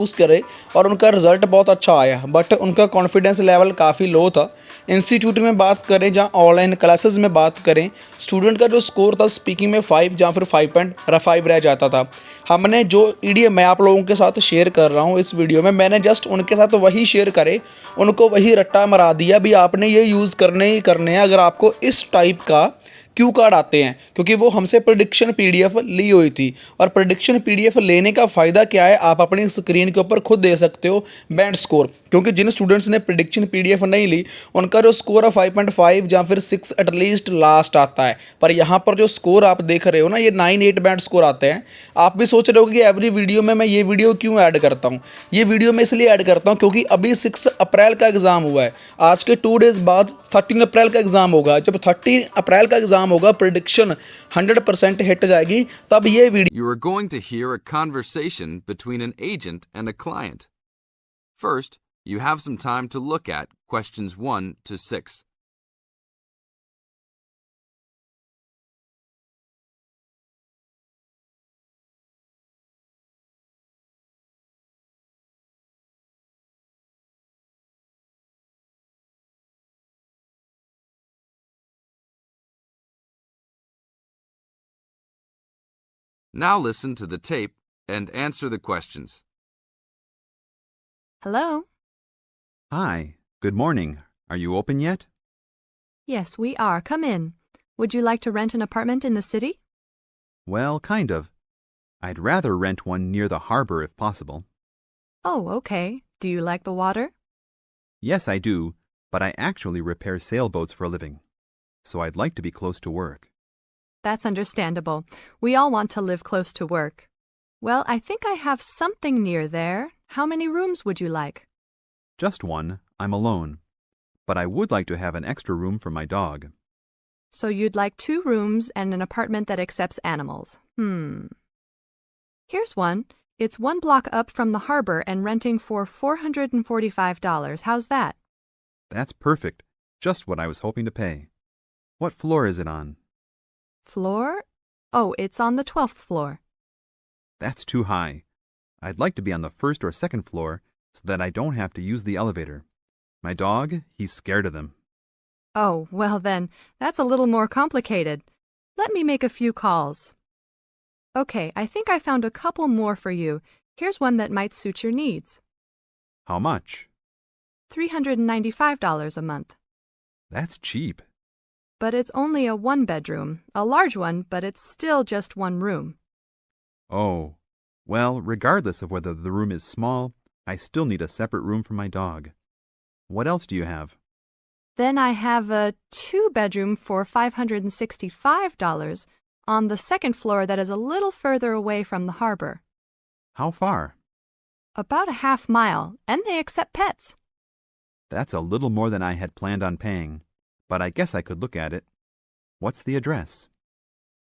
Use करे और उनका रिज़ल्ट बहुत अच्छा आया, बट उनका कॉन्फिडेंस लेवल काफ़ी लो था। इंस्टीट्यूट में बात करें, जहाँ ऑनलाइन क्लासेस में बात करें, स्टूडेंट का जो स्कोर था स्पीकिंग में 5 या फिर 5.5 रह जाता था। हमने जो ईडीएम मैं आप लोगों के साथ शेयर कर रहा हूँ इस वीडियो में, मैंने जस्ट उनके साथ वही शेयर करे, उनको वही रट्टा मरा दिया भी आपने ये यूज़ करने ही करने हैं अगर आपको इस टाइप का क्यू कार्ड आते हैं, क्योंकि वो हमसे प्रेडिक्शन पीडीएफ ली हुई थी। और प्रेडिक्शन पीडीएफ लेने का फ़ायदा क्या है, आप अपनी स्क्रीन के ऊपर खुद दे सकते हो बैंड स्कोर, क्योंकि जिन स्टूडेंट्स ने प्रेडिक्शन पीडीएफ नहीं ली उनका जो स्कोर है 5.5 या फिर 6 एटलीस्ट लास्ट आता है। पर यहाँ पर जो स्कोर आप देख रहे हो ना, ये 9-8 बैंड स्कोर आते हैं। आप भी सोच रहे हो कि एवरी वीडियो में मैं ये वीडियो क्यों ऐड करता हूँ। ये वीडियो मैं इसलिए ऐड करता हूँ क्योंकि अभी 6 अप्रैल का एग्ज़ाम हुआ है, आज के 2 डेज़ बाद 13 अप्रैल का एग्ज़ाम होगा। जब 13 अप्रैल का एग्ज़ाम होगा, प्रेडिक्शन 100% हिट जाएगी, तब ये video. You are going to hear a conversation between an agent and a client. First, you have some time to look at questions 1 to 6. Now listen to the tape and answer the questions. Hello? Hi, good morning. Are you open yet? Yes, we are. Come in. Would you like to rent an apartment in the city? Well, kind of. I'd rather rent one near the harbor if possible. Oh, okay. Do you like the water? Yes, I do, but I actually repair sailboats for a living, so I'd like to be close to work. That's understandable. We all want to live close to work. Well, I think I have something near there. How many rooms would you like? Just one. I'm alone. But I would like to have an extra room for my dog. So you'd like 2 rooms and an apartment that accepts animals. Here's one. It's 1 block up from the harbor and renting for $445. How's that? That's perfect. Just what I was hoping to pay. What floor is it on? Floor? Oh, it's on the 12th floor. That's too high. I'd like to be on the first or second floor so that I don't have to use the elevator. My dog, he's scared of them. Oh, well then, that's a little more complicated. Let me make a few calls. Okay, I think I found a couple more for you. Here's one that might suit your needs. How much? $395 a month. That's cheap. But it's only a 1-bedroom, a large one, but it's still just 1 room. Oh, well, regardless of whether the room is small, I still need a separate room for my dog. What else do you have? Then I have a 2-bedroom for $565 on the 2nd floor that is a little further away from the harbor. How far? About a half mile, and they accept pets. That's a little more than I had planned on paying, but I guess I could look at it. What's the address?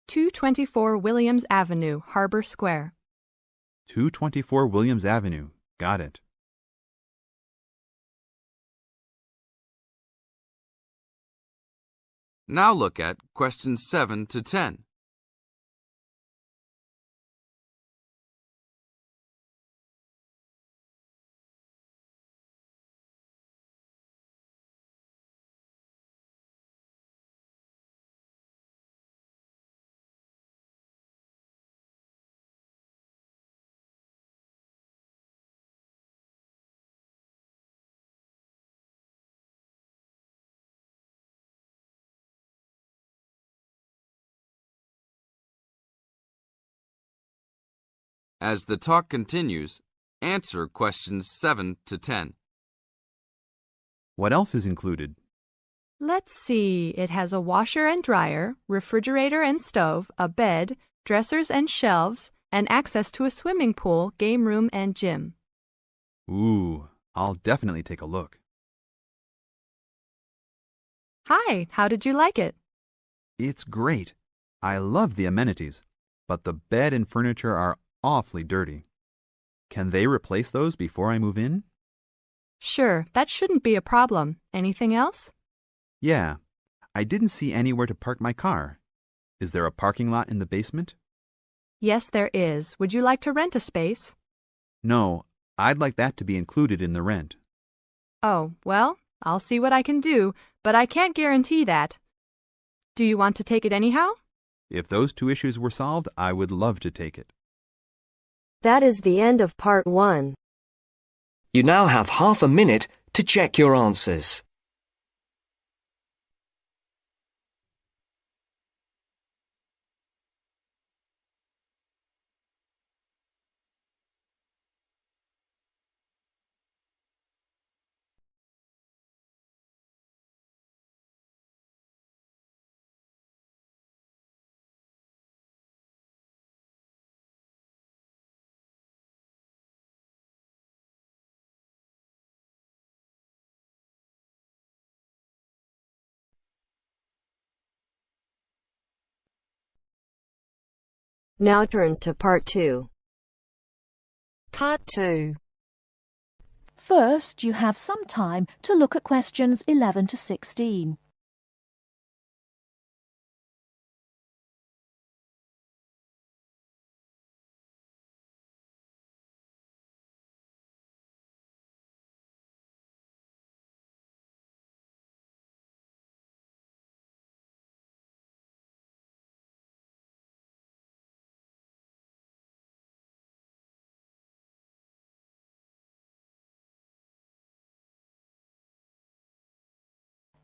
224 Williams Avenue, Harbor Square. 224 Williams Avenue. Got it. Now look at questions 7 to 10. As the talk continues, answer questions 7 to 10. What else is included? Let's see, it has a washer and dryer, refrigerator and stove, a bed, dressers and shelves, and access to a swimming pool, game room, and gym. Ooh, I'll definitely take a look. Hi, how did you like it? It's great. I love the amenities, but the bed and furniture are awfully dirty. Can they replace those before I move in? Sure, that shouldn't be a problem. Anything else? Yeah, I didn't see anywhere to park my car. Is there a parking lot in the basement? Yes, there is. Would you like to rent a space? No, I'd like that to be included in the rent. Oh, well, I'll see what I can do, but I can't guarantee that. Do you want to take it anyhow? If those two issues were solved, I would love to take it. That is the end of part 1. You now have half a minute to check your answers. Now turns to part 2. Part 2. First, you have some time to look at questions 11 to 16.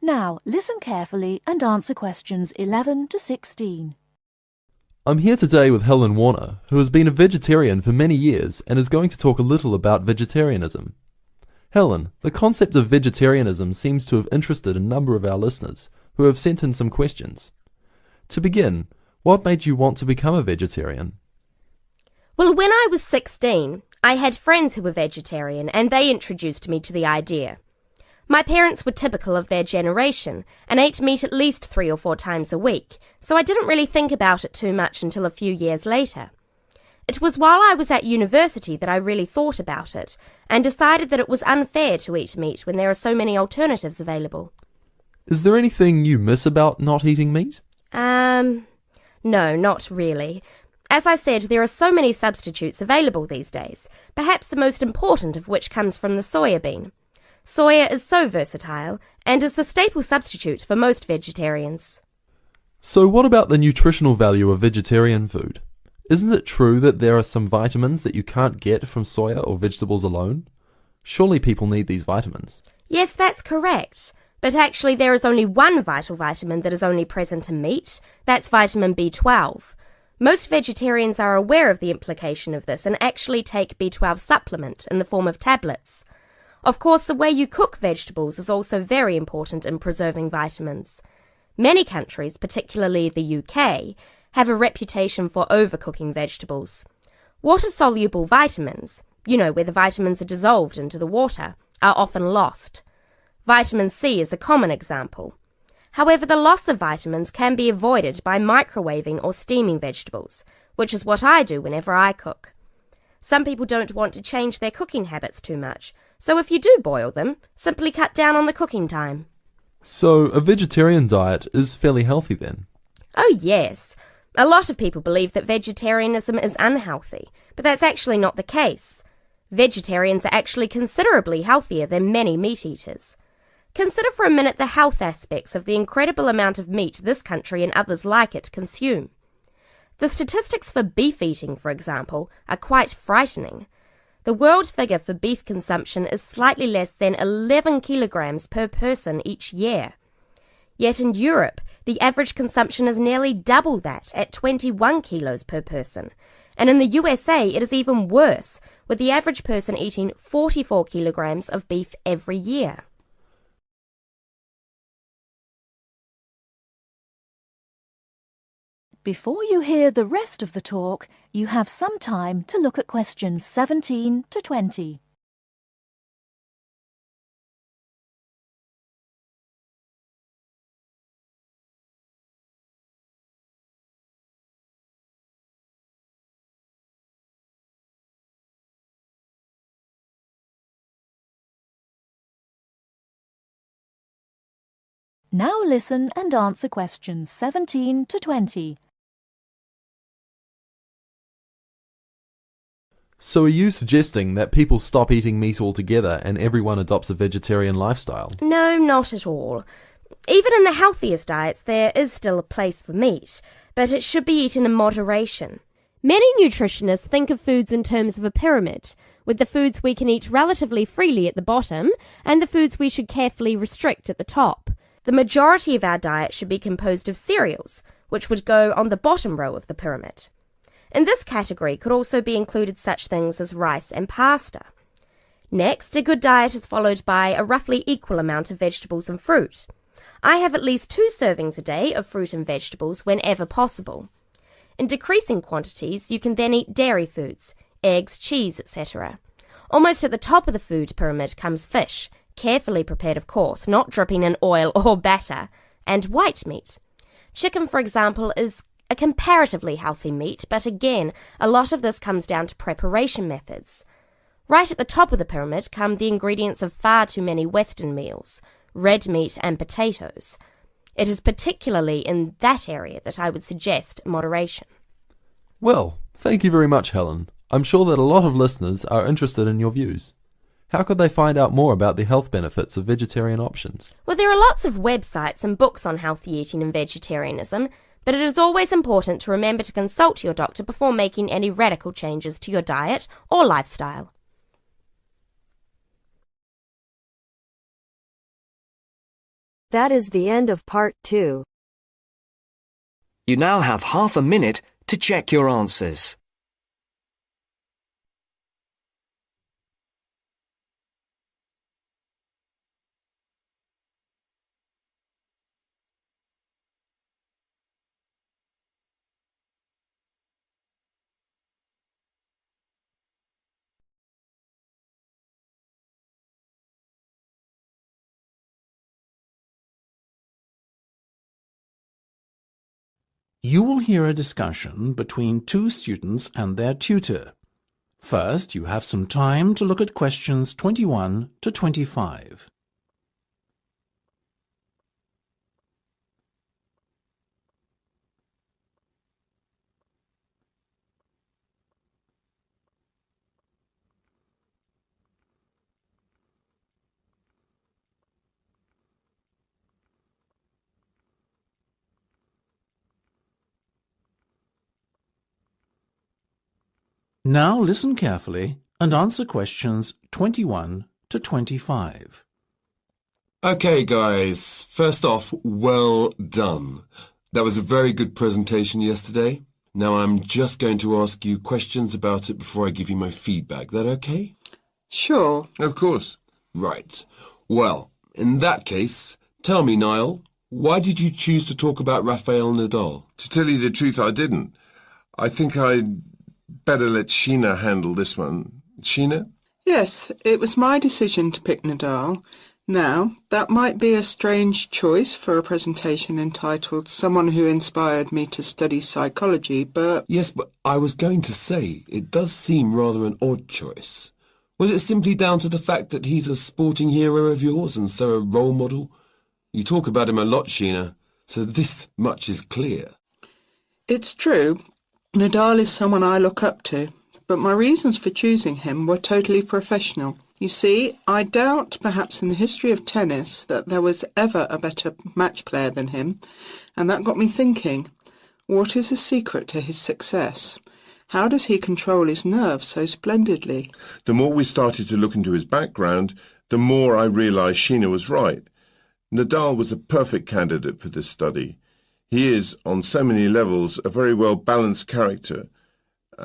Now, listen carefully and answer questions 11 to 16. I'm here today with Helen Warner, who has been a vegetarian for many years and is going to talk a little about vegetarianism. Helen, the concept of vegetarianism seems to have interested a number of our listeners who have sent in some questions. To begin, what made you want to become a vegetarian? Well, when I was 16, I had friends who were vegetarian and they introduced me to the idea. My parents were typical of their generation and ate meat at least 3 or 4 times a week, so I didn't really think about it too much until a few years later. It was while I was at university that I really thought about it and decided that it was unfair to eat meat when there are so many alternatives available. Is there anything you miss about not eating meat? No, not really. As I said, there are so many substitutes available these days, perhaps the most important of which comes from the soya bean. Soya is so versatile and is the staple substitute for most vegetarians. So what about the nutritional value of vegetarian food? Isn't it true that there are some vitamins that you can't get from soya or vegetables alone? Surely people need these vitamins. Yes, that's correct. But actually there is only one vital vitamin that is only present in meat. That's vitamin B12. Most vegetarians are aware of the implication of this and actually take B12 supplement in the form of tablets. Of course, the way you cook vegetables is also very important in preserving vitamins. Many countries, particularly the UK, have a reputation for overcooking vegetables. Water-soluble vitamins, where the vitamins are dissolved into the water, are often lost. Vitamin C is a common example. However, the loss of vitamins can be avoided by microwaving or steaming vegetables, which is what I do whenever I cook. Some people don't want to change their cooking habits too much, so if you do boil them, simply cut down on the cooking time. So a vegetarian diet is fairly healthy then? Oh yes. A lot of people believe that vegetarianism is unhealthy, but that's actually not the case. Vegetarians are actually considerably healthier than many meat eaters. Consider for a minute the health aspects of the incredible amount of meat this country and others like it consume. The statistics for beef eating, for example, are quite frightening. The world figure for beef consumption is slightly less than 11 kilograms per person each year. Yet in Europe, the average consumption is nearly double that at 21 kilos per person. And in the USA, it is even worse, with the average person eating 44 kilograms of beef every year. Before you hear the rest of the talk, you have some time to look at questions 17 to 20. Now listen and answer questions 17 to 20. So are you suggesting that people stop eating meat altogether and everyone adopts a vegetarian lifestyle? No, not at all. Even in the healthiest diets, there is still a place for meat, but it should be eaten in moderation. Many nutritionists think of foods in terms of a pyramid, with the foods we can eat relatively freely at the bottom and the foods we should carefully restrict at the top. The majority of our diet should be composed of cereals, which would go on the bottom row of the pyramid. In this category could also be included such things as rice and pasta. Next, a good diet is followed by a roughly equal amount of vegetables and fruit. I have at least 2 servings a day of fruit and vegetables whenever possible. In decreasing quantities, you can then eat dairy foods, eggs, cheese, etc. Almost at the top of the food pyramid comes fish, carefully prepared of course, not dripping in oil or batter, and white meat. Chicken, for example, is a comparatively healthy meat, but again, a lot of this comes down to preparation methods. Right at the top of the pyramid come the ingredients of far too many Western meals, red meat and potatoes. It is particularly in that area that I would suggest moderation. Well, thank you very much, Helen. I'm sure that a lot of listeners are interested in your views. How could they find out more about the health benefits of vegetarian options? Well, there are lots of websites and books on healthy eating and vegetarianism, but it is always important to remember to consult your doctor before making any radical changes to your diet or lifestyle. That is the end of part 2. You now have half a minute to check your answers. You will hear a discussion between 2 students and their tutor. First, you have some time to look at questions 21 to 25. Now listen carefully and answer questions 21 to 25. Okay, guys. First off, well done. That was a very good presentation yesterday. Now I'm just going to ask you questions about it before I give you my feedback. That okay? Sure. Of course. Right. Well, in that case, tell me, Niall, why did you choose to talk about Rafael Nadal? To tell you the truth, I didn't. I think I'd better let Sheena handle this one. Sheena? Yes, it was my decision to pick Nadal. Now, that might be a strange choice for a presentation entitled Someone Who Inspired Me to Study Psychology, but... Yes, but I was going to say, it does seem rather an odd choice. Was it simply down to the fact that he's a sporting hero of yours and so a role model? You talk about him a lot, Sheena, so this much is clear. It's true. Nadal is someone I look up to, but my reasons for choosing him were totally professional. You see, I doubt perhaps in the history of tennis that there was ever a better match player than him, and that got me thinking, what is the secret to his success? How does he control his nerves so splendidly? The more we started to look into his background, the more I realised Sheena was right. Nadal was a perfect candidate for this study. He is, on so many levels, a very well-balanced character,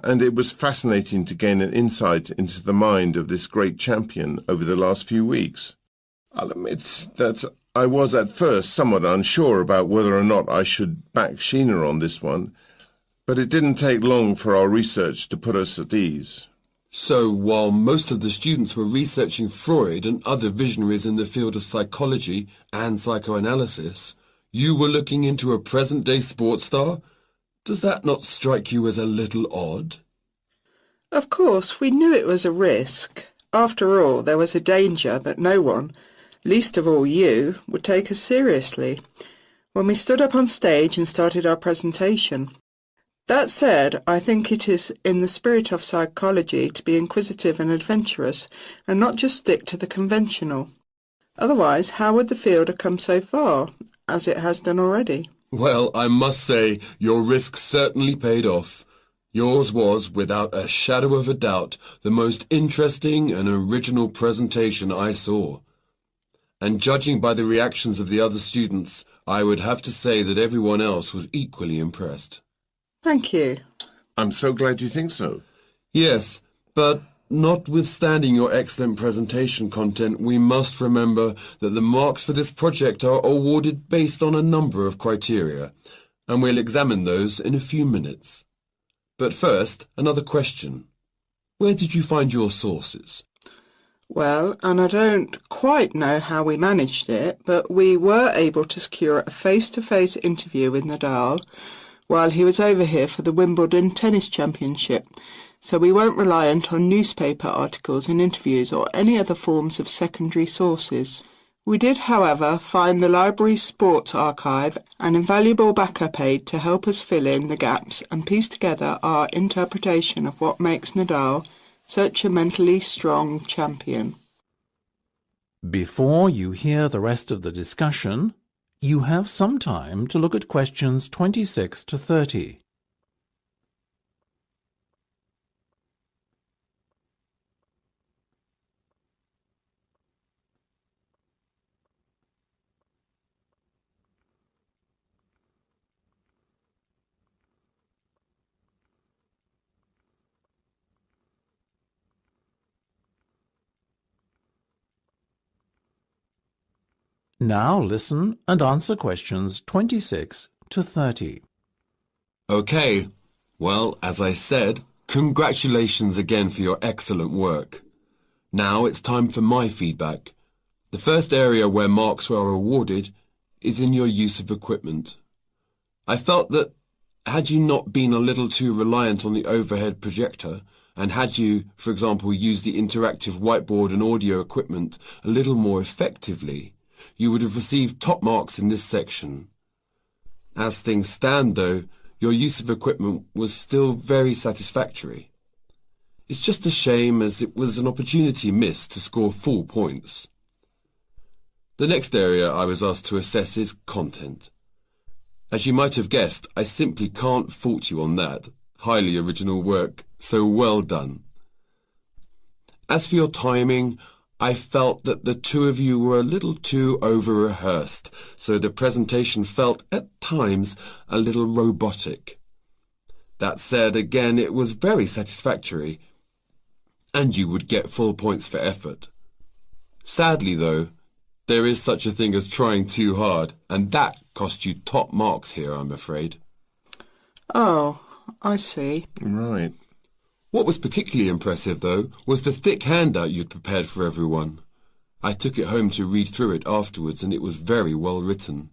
and it was fascinating to gain an insight into the mind of this great champion over the last few weeks. I'll admit that I was at first somewhat unsure about whether or not I should back Sheena on this one, but it didn't take long for our research to put us at ease. So, while most of the students were researching Freud and other visionaries in the field of psychology and psychoanalysis, you were looking into a present-day sports star? Does that not strike you as a little odd? Of course, we knew it was a risk. After all, there was a danger that no one, least of all you, would take us seriously when we stood up on stage and started our presentation. That said, I think it is in the spirit of psychology to be inquisitive and adventurous and not just stick to the conventional. Otherwise, how would the field have come so far, as it has done already? Well, I must say, your risk certainly paid off. Yours was, without a shadow of a doubt, the most interesting and original presentation I saw. And judging by the reactions of the other students, I would have to say that everyone else was equally impressed. Thank you. I'm so glad you think so. Yes, but notwithstanding your excellent presentation content, we must remember that the marks for this project are awarded based on a number of criteria, and we'll examine those in a few minutes. But first, another question. Where did you find your sources? Well, and I don't quite know how we managed it, but we were able to secure a face-to-face interview with Nadal while he was over here for the Wimbledon Tennis Championship, so we weren't reliant on newspaper articles and interviews or any other forms of secondary sources. We did, however, find the library's sports archive an invaluable backup aid to help us fill in the gaps and piece together our interpretation of what makes Nadal such a mentally strong champion. Before you hear the rest of the discussion, you have some time to look at questions 26 to 30. Now listen and answer questions 26 to 30. Okay, well, as I said, congratulations again for your excellent work. Now it's time for my feedback. The first area where marks were awarded is in your use of equipment. I felt that had you not been a little too reliant on the overhead projector, and had you, for example, used the interactive whiteboard and audio equipment a little more effectively, you would have received top marks in this section. As things stand, though, your use of equipment was still very satisfactory. It's just a shame as it was an opportunity missed to score full points. The next area I was asked to assess is content. As you might have guessed, I simply can't fault you on that. Highly original work, so well done. As for your timing, I felt that the two of you were a little too over-rehearsed, so the presentation felt at times a little robotic. That said, again, it was very satisfactory, and you would get full points for effort. Sadly, though, there is such a thing as trying too hard, and that cost you top marks here, I'm afraid. Oh, I see. Right. What was particularly impressive, though, was the thick handout you'd prepared for everyone. I took it home to read through it afterwards, and it was very well written.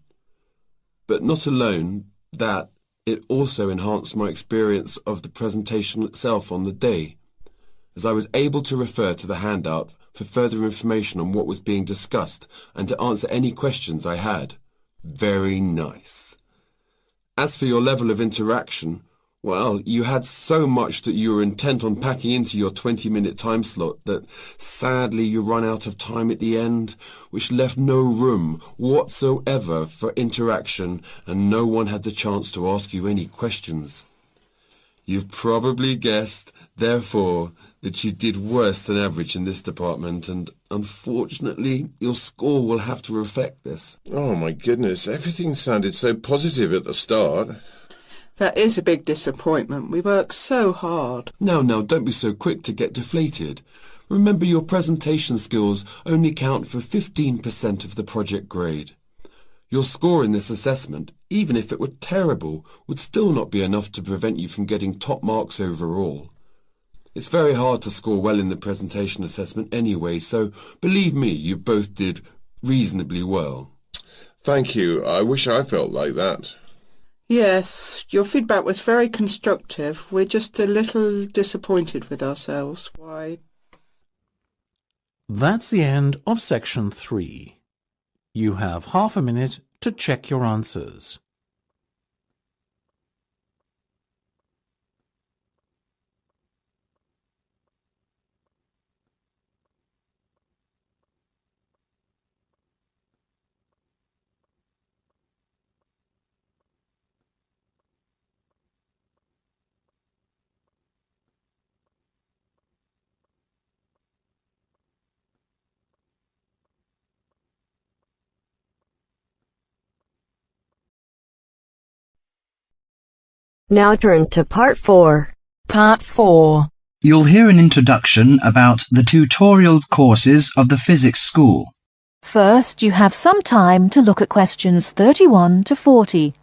But not alone that, it also enhanced my experience of the presentation itself on the day, as I was able to refer to the handout for further information on what was being discussed and to answer any questions I had. Very nice. As for your level of interaction, well, you had so much that you were intent on packing into your 20-minute time slot that sadly you run out of time at the end, which left no room whatsoever for interaction and no one had the chance to ask you any questions. You've probably guessed, therefore, that you did worse than average in this department, and unfortunately, your score will have to reflect this. Oh my goodness, everything sounded so positive at the start. That is a big disappointment. We worked so hard. Now, don't be so quick to get deflated. Remember, your presentation skills only count for 15% of the project grade. Your score in this assessment, even if it were terrible, would still not be enough to prevent you from getting top marks overall. It's very hard to score well in the presentation assessment anyway, so believe me, you both did reasonably well. Thank you. I wish I felt like that. Yes, your feedback was very constructive. We're just a little disappointed with ourselves. Why? That's the end of section 3. You have half a minute to check your answers. Now turns to Part 4. Part 4. You'll hear an introduction about the tutorial courses of the physics school. First, you have some time to look at questions 31 to 40.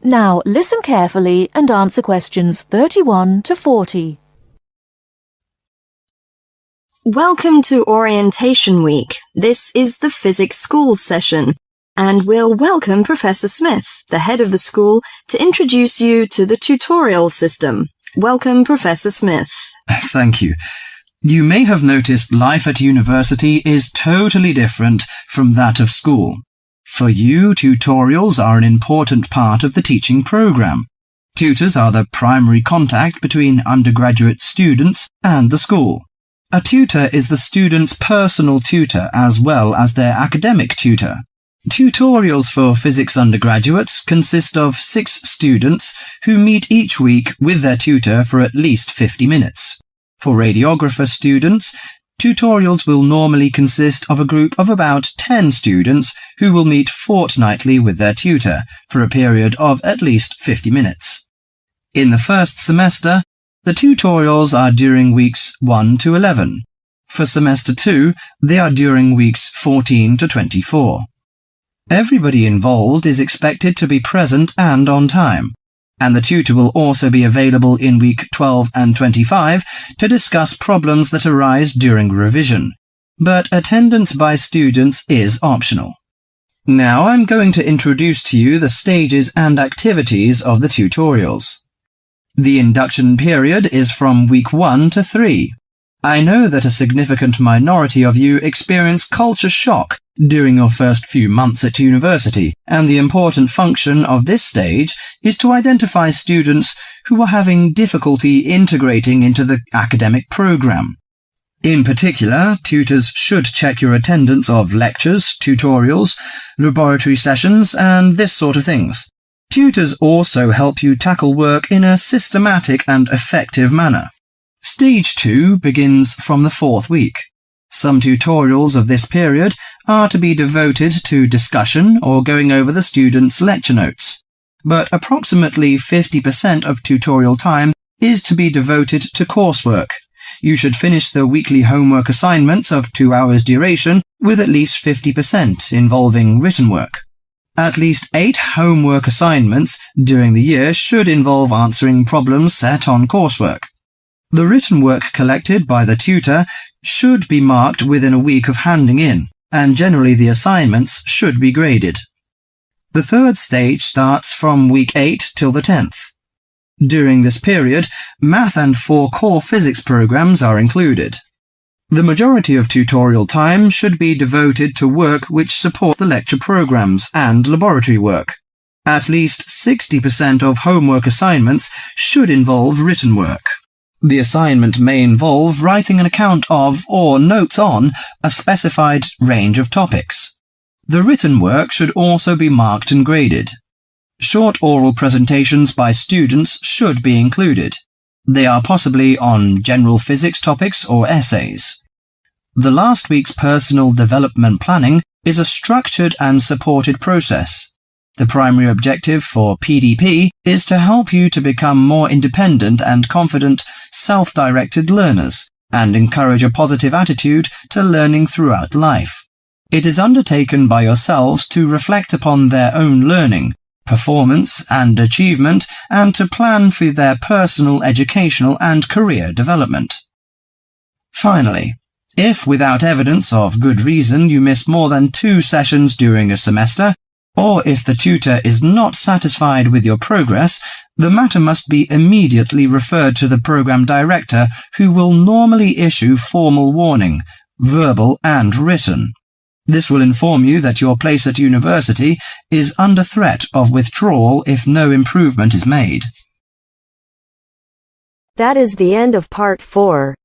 Now listen carefully and answer questions 31 to 40. Welcome to Orientation Week. This is the physics school session, and we'll welcome Professor Smith, the head of the school, to introduce you to the tutorial system. Welcome, Professor Smith. Thank you. You may have noticed life at university is totally different from that of school. For you, tutorials are an important part of the teaching program. Tutors are the primary contact between undergraduate students and the school. A tutor is the student's personal tutor as well as their academic tutor. Tutorials for physics undergraduates consist of 6 students who meet each week with their tutor for at least 50 minutes. For radiographer students, tutorials will normally consist of a group of about 10 students who will meet fortnightly with their tutor for a period of at least 50 minutes. In the first semester, the tutorials are during weeks 1 to 11. For semester 2, they are during weeks 14 to 24. Everybody involved is expected to be present and on time, and the tutor will also be available in week 12 and 25 to discuss problems that arise during revision, but attendance by students is optional. Now I'm going to introduce to you the stages and activities of the tutorials. The induction period is from week 1 to 3. I know that a significant minority of you experience culture shock during your first few months at university, and the important function of this stage is to identify students who are having difficulty integrating into the academic program. In particular, tutors should check your attendance of lectures, tutorials, laboratory sessions, and this sort of things. Tutors also help you tackle work in a systematic and effective manner. Stage 2 begins from the 4th week. Some tutorials of this period are to be devoted to discussion or going over the students' lecture notes, but approximately 50% of tutorial time is to be devoted to coursework. You should finish the weekly homework assignments of 2 hours duration with at least 50% involving written work. At least 8 homework assignments during the year should involve answering problems set on coursework. The written work collected by the tutor should be marked within a week of handing in, and generally the assignments should be graded. The 3rd stage starts from week 8 till the 10th. During this period, math and 4 core physics programs are included. The majority of tutorial time should be devoted to work which support the lecture programs and laboratory work. At least 60% of homework assignments should involve written work. The assignment may involve writing an account of or notes on a specified range of topics. The written work should also be marked and graded. Short oral presentations by students should be included. They are possibly on general physics topics or essays. The last week's personal development planning is a structured and supported process. The primary objective for PDP is to help you to become more independent and confident, self-directed learners, and encourage a positive attitude to learning throughout life. It is undertaken by yourselves to reflect upon their own learning, performance, and achievement, and to plan for their personal, educational, and career development. Finally, if without evidence of good reason you miss more than 2 sessions during a semester, Or if the tutor is not satisfied with your progress, the matter must be immediately referred to the program director, who will normally issue formal warning, verbal and written. This will inform you that your place at university is under threat of withdrawal if no improvement is made. That is the end of part 4.